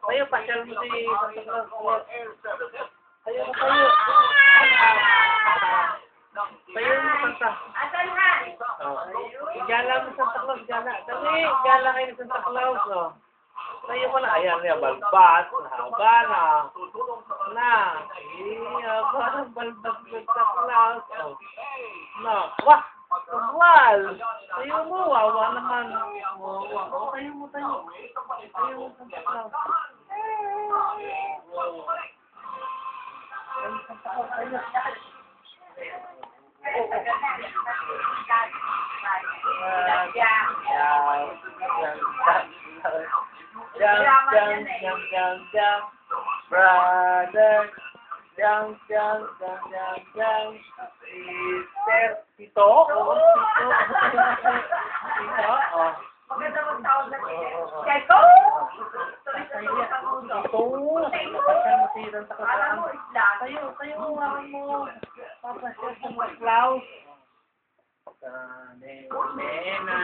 Tayo, pasyal mo si Santa Claus. Tayo na tayo. Tayo mo, Santa. Igala mo, Santa Claus. Igala. Dali, igala kayo ni Santa Claus. Tayo mo na. Ayan, balbat. Haba na. Na. Haba na, balbat Santa Claus. Na. Wah! Wal! Tayo mo, wawa naman. Tayo mo, tayo. Tayo mo, Santa Claus. Brother, jump, sister, Tito? Maganda mong tawag na Tito? Alam mo, isla. Tayo, hawakan mo. Papasya sa mga Claus. Nena,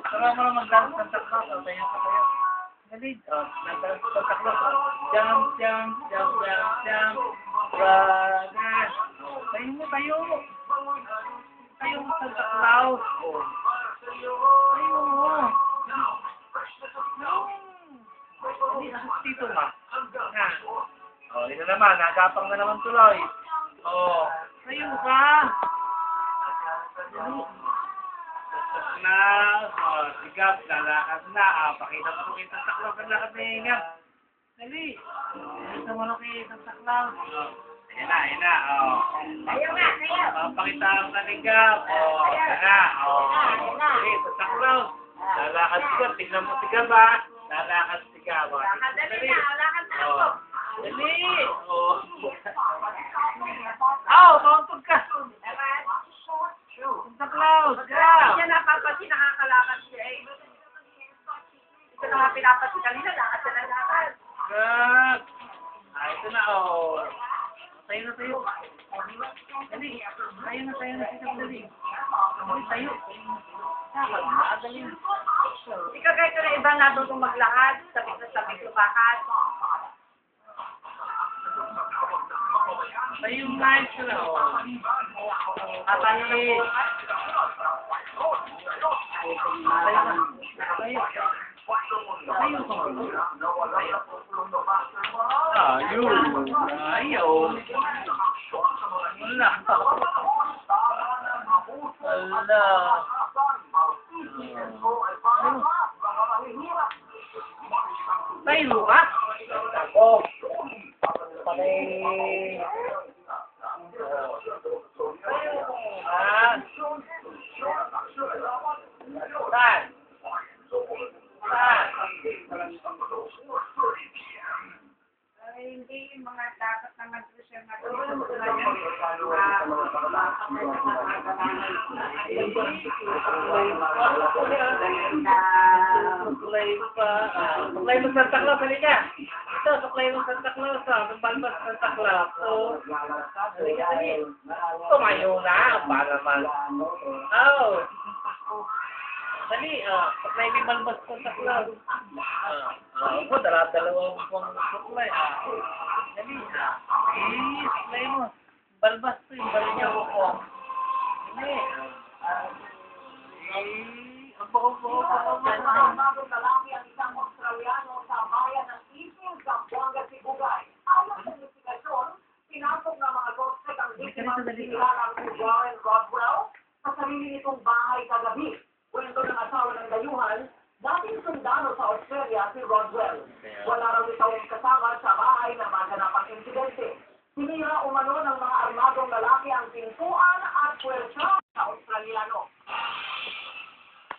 Tara mo na mag-dance ng Santa Claus. Tayo. Galit. Nag-dance ng Santa Claus. Jump. Brother. Tayo mo. Tayo mo, Santa Claus. Tayo mo. Hindi, dito ma. Ito naman. Nagapang na naman tuloy. Tayo ka. Sigap, lalakad na. Pakita mo kay Santa Claus ang lakad na hingap. Dali. Pakita mo na kay Santa Claus. Ayan na. Tayo nga, tayo. Pakita mo na hingap. Ayan na. Dali, Santa Claus. Lalakad sigap. Tignan mo sigap ha. Lalakad sigap. Dali na, lakad na ako. Dali. Mauntog ka. Santa Claus, Hindi siya napapansin, nakakalakad siya eh. Ito na nga pinapansin kanina, lakad siya ng lakad. Good. Ito na, Tayo na. Dali. Tayo na, Sita, dali. Tayo. Dali. Ikaw kahit na ibang natutong maglakad, sabik lumakad. Tayo yung live sila, Tayo. Ayaw. Wala. Tayo ka? Patay. Hindi yung mga dapat na mag-social na Suklay mo Santa Claus, halika. Ito, suklay mo Santa Claus, Balbas Santa Claus. Halika. Tumayo na, ba naman. Dali, may balbas ko sa club. Ako, dalawang pang suklay, Dali, play mo. Balbas ko yung balinya ko. Dali, ang bako. Bagong lalaki ang isang Australiano sa bayan ng Isil, Zamboanga, Sibugay. Ayon sa investigasyon, pinasok ng mga suspect ang biktima sa sinilalang si Warren Rodwell sa sarili nitong bahay kagabi. Kwento ng asawa ng dayuhan, dating sundalo sa Australia si Rodwell.